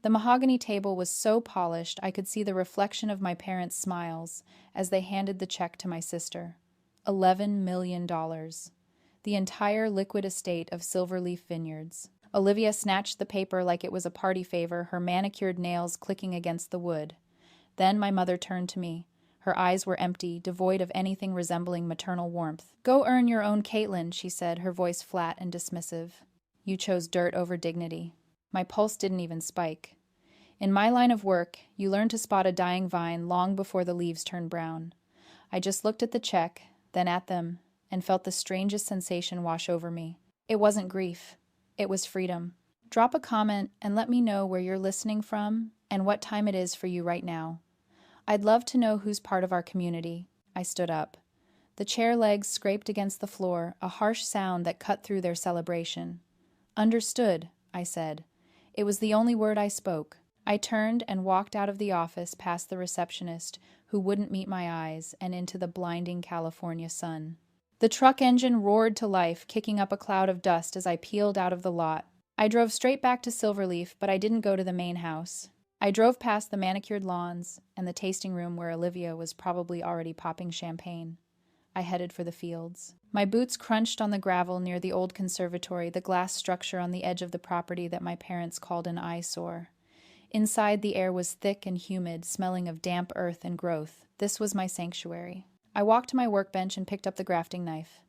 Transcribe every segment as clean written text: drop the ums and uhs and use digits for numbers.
The mahogany table was so polished I could see the reflection of my parents' smiles as they handed the check to my sister. $11 million. The entire liquid estate of Silverleaf Vineyards. Olivia snatched the paper like it was a party favor, her manicured nails clicking against the wood. Then my mother turned to me. Her eyes were empty, devoid of anything resembling maternal warmth. "Go earn your own, Caitlin," she said, her voice flat and dismissive. "You chose dirt over dignity." My pulse didn't even spike. In my line of work, you learn to spot a dying vine long before the leaves turn brown. I just looked at the check, then at them, and felt the strangest sensation wash over me. It wasn't grief. It was freedom. Drop a comment and let me know where you're listening from and what time it is for you right now. I'd love to know who's part of our community. I stood up. The chair legs scraped against the floor, a harsh sound that cut through their celebration. "Understood," I said. It was the only word I spoke. I turned and walked out of the office past the receptionist, who wouldn't meet my eyes, and into the blinding California sun. The truck engine roared to life, kicking up a cloud of dust as I peeled out of the lot. I drove straight back to Silverleaf, but I didn't go to the main house. I drove past the manicured lawns and the tasting room where Olivia was probably already popping champagne. I headed for the fields. My boots crunched on the gravel near the old conservatory, the glass structure on the edge of the property that my parents called an eyesore. Inside, the air was thick and humid, smelling of damp earth and growth. This was my sanctuary. I walked to my workbench and picked up the grafting knife.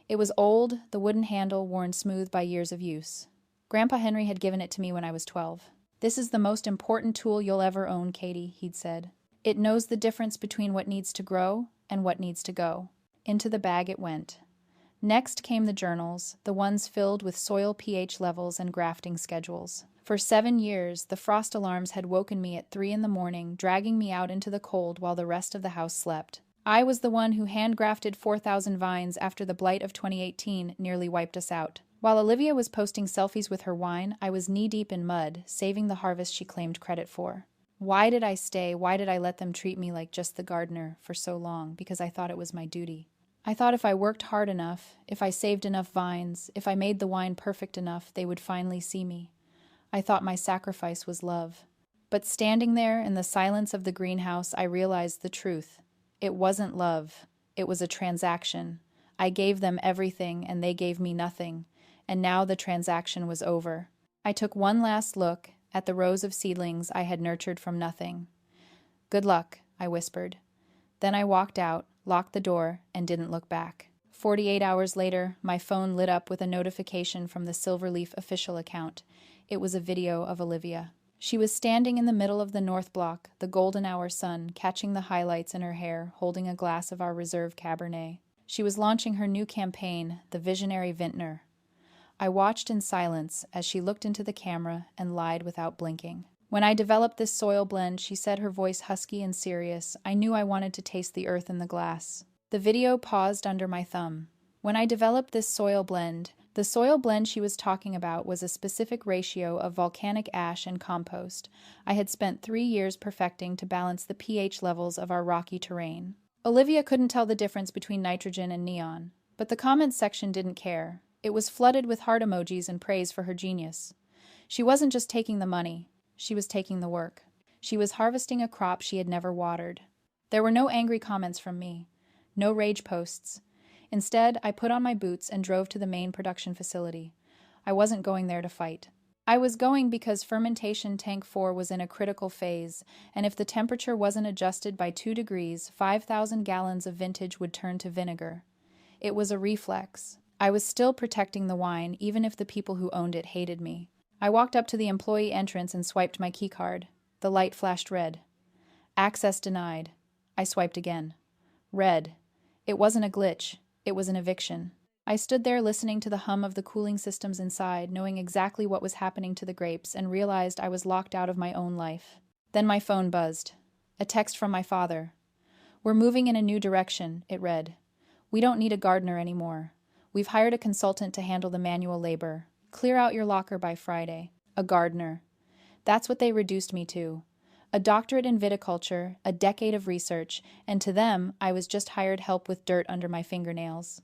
It was old, the wooden handle worn smooth by years of use. Grandpa Henry had given it to me when I was 12. "This is the most important tool you'll ever own, Katie," he'd said. "It knows the difference between what needs to grow and what needs to go." Into the bag it went. Next came the journals, the ones filled with soil pH levels and grafting schedules. For 7 years, the frost alarms had woken me at 3 a.m, dragging me out into the cold while the rest of the house slept. I was the one who hand-grafted 4,000 vines after the blight of 2018 nearly wiped us out. While Olivia was posting selfies with her wine, I was knee-deep in mud, saving the harvest she claimed credit for. Why did I stay? Why did I let them treat me like just the gardener for so long? Because I thought it was my duty. I thought if I worked hard enough, if I saved enough vines, if I made the wine perfect enough, they would finally see me. I thought my sacrifice was love. But standing there in the silence of the greenhouse, I realized the truth. It wasn't love. It was a transaction. I gave them everything, and they gave me nothing. And now the transaction was over. I took one last look at the rows of seedlings I had nurtured from nothing. "Good luck," I whispered. Then I walked out, locked the door, and didn't look back. 48 hours later, my phone lit up with a notification from the Silverleaf official account. It was a video of Olivia. She was standing in the middle of the North Block, the golden hour sun, catching the highlights in her hair, holding a glass of our reserve Cabernet. She was launching her new campaign, the Visionary Vintner. I watched in silence as she looked into the camera and lied without blinking. "When I developed this soil blend," she said, her voice husky and serious, "I knew I wanted to taste the earth in the glass." The video paused under my thumb. "When I developed this soil blend," the soil blend she was talking about was a specific ratio of volcanic ash and compost I had spent 3 years perfecting to balance the pH levels of our rocky terrain. Olivia couldn't tell the difference between nitrogen and neon, but the comments section didn't care. It was flooded with heart emojis and praise for her genius. She wasn't just taking the money. She was taking the work. She was harvesting a crop she had never watered. There were no angry comments from me. No rage posts. Instead, I put on my boots and drove to the main production facility. I wasn't going there to fight. I was going because fermentation tank 4 was in a critical phase, and if the temperature wasn't adjusted by 2 degrees, 5,000 gallons of vintage would turn to vinegar. It was a reflex. I was still protecting the wine, even if the people who owned it hated me. I walked up to the employee entrance and swiped my keycard. The light flashed red. "Access denied." I swiped again. Red. It wasn't a glitch. It was an eviction. I stood there listening to the hum of the cooling systems inside, knowing exactly what was happening to the grapes, and realized I was locked out of my own life. Then my phone buzzed. A text from my father. "We're moving in a new direction," it read. "We don't need a gardener anymore. We've hired a consultant to handle the manual labor. Clear out your locker by Friday." A gardener. That's what they reduced me to. A doctorate in viticulture, a decade of research, and to them, I was just hired help with dirt under my fingernails.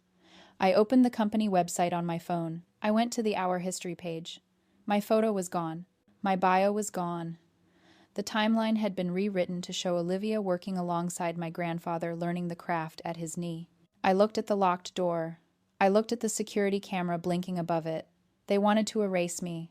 I opened the company website on my phone. I went to the hour history page. My photo was gone. My bio was gone. The timeline had been rewritten to show Olivia working alongside my grandfather learning the craft at his knee. I looked at the locked door. I looked at the security camera blinking above it. They wanted to erase me.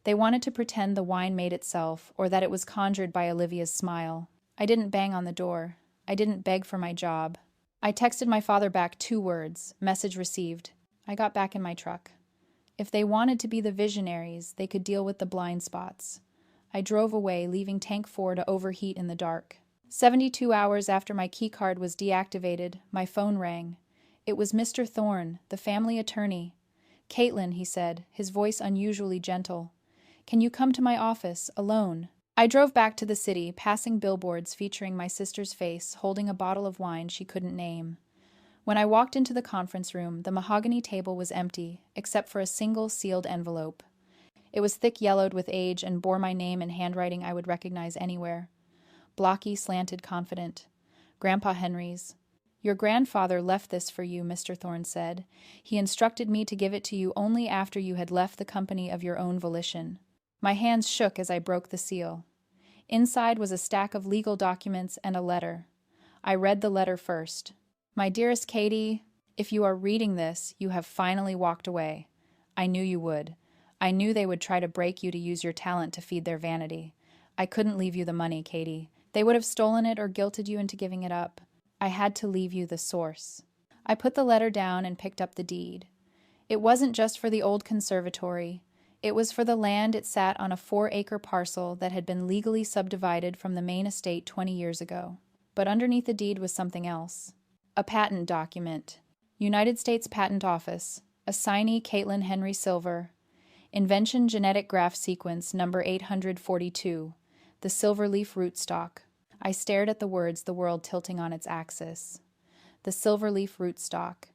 They wanted to pretend the wine made itself, or that it was conjured by Olivia's smile. I didn't bang on the door. I didn't beg for my job. I texted my father back 2 words, message received. I got back in my truck. If they wanted to be the visionaries, they could deal with the blind spots. I drove away, leaving Tank 4 to overheat in the dark. 72 hours after my keycard was deactivated, my phone rang. It was Mr. Thorne, the family attorney. "Caitlin," he said, his voice unusually gentle. "Can you come to my office, alone?" I drove back to the city, passing billboards featuring my sister's face, holding a bottle of wine she couldn't name. When I walked into the conference room, the mahogany table was empty, except for a single sealed envelope. It was thick-yellowed with age and bore my name in handwriting I would recognize anywhere. Blocky, slanted, confident. Grandpa Henry's. "Your grandfather left this for you," Mr. Thorne said. "He instructed me to give it to you only after you had left the company of your own volition." My hands shook as I broke the seal. Inside was a stack of legal documents and a letter. I read the letter first. "My dearest Katie, if you are reading this, you have finally walked away. I knew you would. I knew they would try to break you to use your talent to feed their vanity. I couldn't leave you the money, Katie. They would have stolen it or guilted you into giving it up. I had to leave you the source." I put the letter down and picked up the deed. It wasn't just for the old conservatory. It was for the land it sat on, a 4-acre parcel that had been legally subdivided from the main estate 20 years ago. But underneath the deed was something else. A patent document. United States Patent Office. Assignee Caitlin Henry Silver. Invention genetic graph sequence number 842. The silverleaf rootstock. I stared at the words, the world tilting on its axis. The silverleaf rootstock.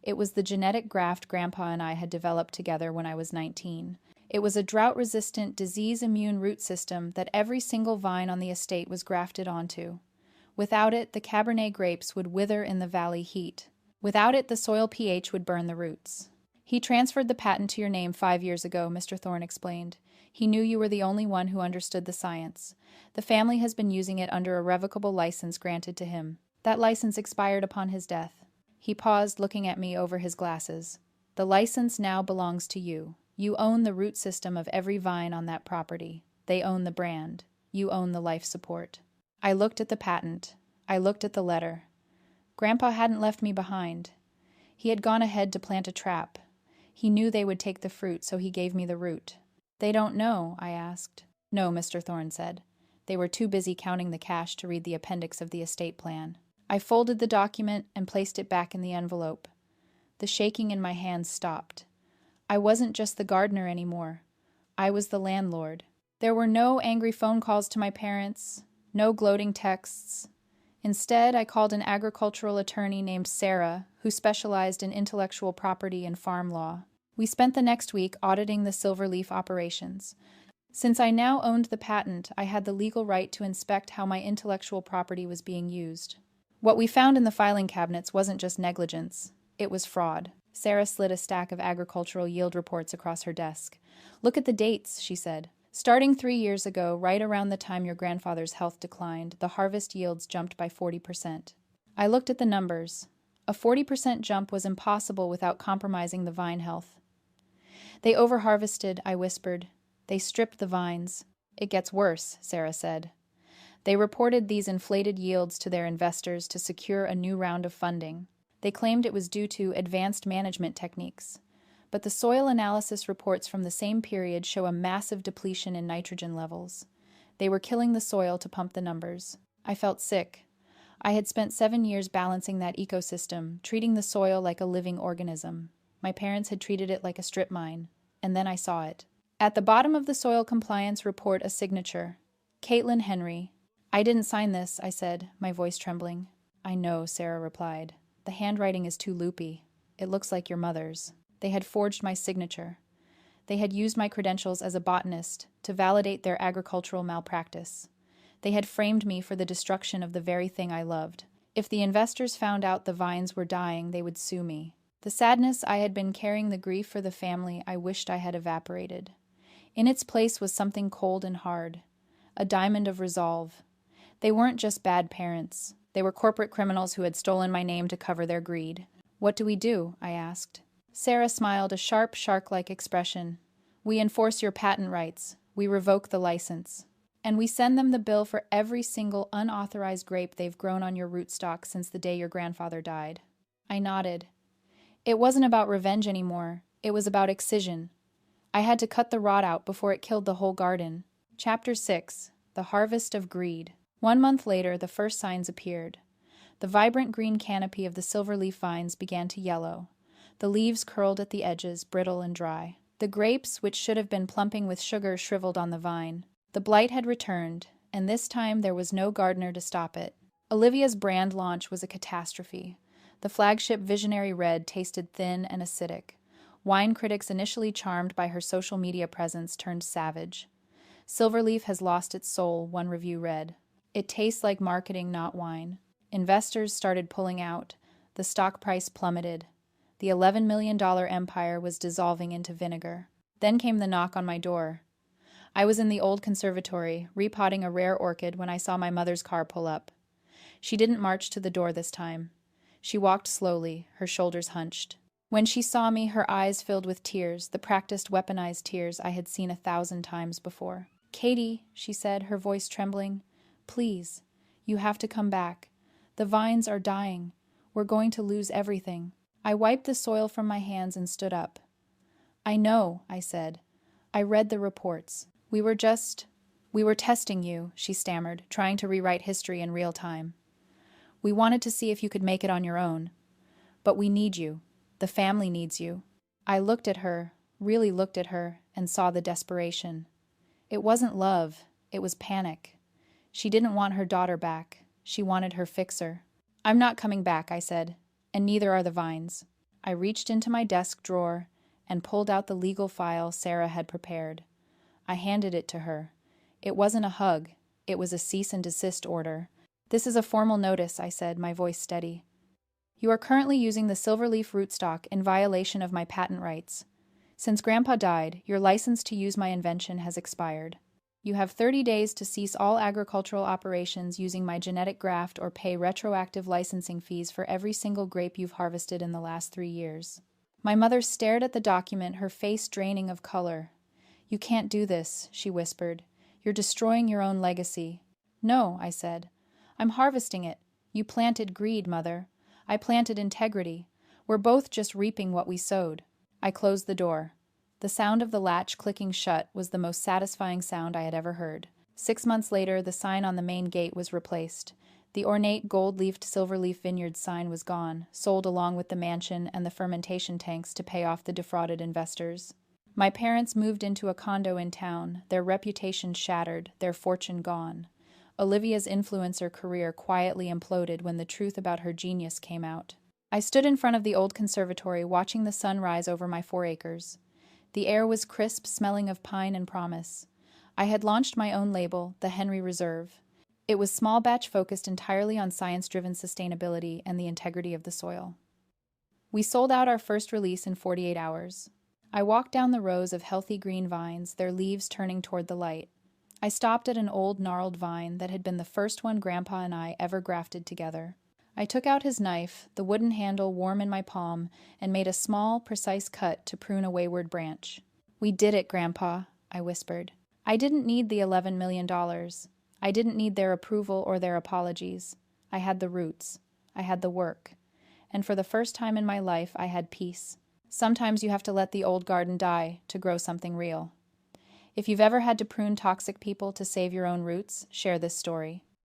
It was the genetic graft Grandpa and I had developed together when I was 19. It was a drought-resistant, disease-immune root system that every single vine on the estate was grafted onto. Without it, the Cabernet grapes would wither in the valley heat. Without it, the soil pH would burn the roots. "He transferred the patent to your name 5 years ago," Mr. Thorne explained. "He knew you were the only one who understood the science. The family has been using it under a revocable license granted to him. That license expired upon his death." He paused, looking at me over his glasses. "The license now belongs to you. You own the root system of every vine on that property. They own the brand. You own the life support." I looked at the patent. I looked at the letter. Grandpa hadn't left me behind. He had gone ahead to plant a trap. He knew they would take the fruit, so he gave me the root. "They don't know?" I asked. "No," Mr. Thorne said. They were too busy counting the cash to read the appendix of the estate plan. I folded the document and placed it back in the envelope. The shaking in my hands stopped. I wasn't just the gardener anymore. I was the landlord. There were no angry phone calls to my parents, no gloating texts. Instead, I called an agricultural attorney named Sarah, who specialized in intellectual property and farm law. We spent the next week auditing the Silverleaf operations. Since I now owned the patent, I had the legal right to inspect how my intellectual property was being used. What we found in the filing cabinets wasn't just negligence. It was fraud. Sarah slid a stack of agricultural yield reports across her desk. "Look at the dates," she said. "Starting 3 years ago, right around the time your grandfather's health declined, the harvest yields jumped by 40%. I looked at the numbers. A 40% jump was impossible without compromising the vine health. "They overharvested," I whispered. "They stripped the vines." "It gets worse," Sarah said. "They reported these inflated yields to their investors to secure a new round of funding. They claimed it was due to advanced management techniques. But the soil analysis reports from the same period show a massive depletion in nitrogen levels. They were killing the soil to pump the numbers." I felt sick. I had spent 7 years balancing that ecosystem, treating the soil like a living organism. My parents had treated it like a strip mine. And then I saw it. At the bottom of the soil compliance report, a signature. "Caitlin Henry." "I didn't sign this," I said, my voice trembling. "I know," Sarah replied. "The handwriting is too loopy. It looks like your mother's." They had forged my signature. They had used my credentials as a botanist to validate their agricultural malpractice. They had framed me for the destruction of the very thing I loved. If the investors found out the vines were dying, they would sue me. The sadness I had been carrying, the grief for the family, I wished I had evaporated. In its place was something cold and hard, a diamond of resolve. They weren't just bad parents. They were corporate criminals who had stolen my name to cover their greed. "What do we do?" I asked. Sarah smiled, a sharp, shark-like expression. "We enforce your patent rights. We revoke the license. And we send them the bill for every single unauthorized grape they've grown on your rootstock since the day your grandfather died." I nodded. It wasn't about revenge anymore. It was about excision. I had to cut the rot out before it killed the whole garden. Chapter 6. The Harvest of Greed. 1 month later, the first signs appeared. The vibrant green canopy of the silverleaf vines began to yellow. The leaves curled at the edges, brittle and dry. The grapes, which should have been plumping with sugar, shriveled on the vine. The blight had returned, and this time there was no gardener to stop it. Olivia's brand launch was a catastrophe. The flagship Visionary Red tasted thin and acidic. Wine critics initially charmed by her social media presence turned savage. "Silverleaf has lost its soul," one review read. "It tastes like marketing, not wine." Investors started pulling out. The stock price plummeted. The $11 million empire was dissolving into vinegar. Then came the knock on my door. I was in the old conservatory, repotting a rare orchid when I saw my mother's car pull up. She didn't march to the door this time. She walked slowly, her shoulders hunched. When she saw me, her eyes filled with tears, the practiced weaponized tears I had seen 1,000 times before. "Katie," she said, her voice trembling, "please, you have to come back. The vines are dying. We're going to lose everything." I wiped the soil from my hands and stood up. "I know," I said. "I read the reports. We were testing you," she stammered, trying to rewrite history in real time. "We wanted to see if you could make it on your own. But we need you. The family needs you." I looked at her, really looked at her, and saw the desperation. It wasn't love, it was panic. She didn't want her daughter back. She wanted her fixer. "I'm not coming back," I said, "and neither are the vines." I reached into my desk drawer and pulled out the legal file Sarah had prepared. I handed it to her. It wasn't a hug, it was a cease and desist order. "This is a formal notice," I said, my voice steady. "You are currently using the silverleaf rootstock in violation of my patent rights. Since Grandpa died, your license to use my invention has expired. You have 30 days to cease all agricultural operations using my genetic graft or pay retroactive licensing fees for every single grape you've harvested in the last 3 years." My mother stared at the document, her face draining of color. "You can't do this," she whispered. "You're destroying your own legacy." "No," I said. "I'm harvesting it. You planted greed, Mother. I planted integrity. We're both just reaping what we sowed." I closed the door. The sound of the latch clicking shut was the most satisfying sound I had ever heard. 6 months later, the sign on the main gate was replaced. The ornate gold-leafed Silverleaf Vineyards sign was gone, sold along with the mansion and the fermentation tanks to pay off the defrauded investors. My parents moved into a condo in town, their reputation shattered, their fortune gone. Olivia's influencer career quietly imploded when the truth about her genius came out. I stood in front of the old conservatory watching the sun rise over my 4 acres. The air was crisp, smelling of pine and promise. I had launched my own label, the Henry Reserve. It was small batch focused entirely on science-driven sustainability and the integrity of the soil. We sold out our first release in 48 hours. I walked down the rows of healthy green vines, their leaves turning toward the light. I stopped at an old gnarled vine that had been the first one Grandpa and I ever grafted together. I took out his knife, the wooden handle warm in my palm, and made a small, precise cut to prune a wayward branch. "We did it, Grandpa," I whispered. I didn't need the $11 million. I didn't need their approval or their apologies. I had the roots. I had the work. And for the first time in my life, I had peace. Sometimes you have to let the old garden die to grow something real. If you've ever had to prune toxic people to save your own roots, share this story.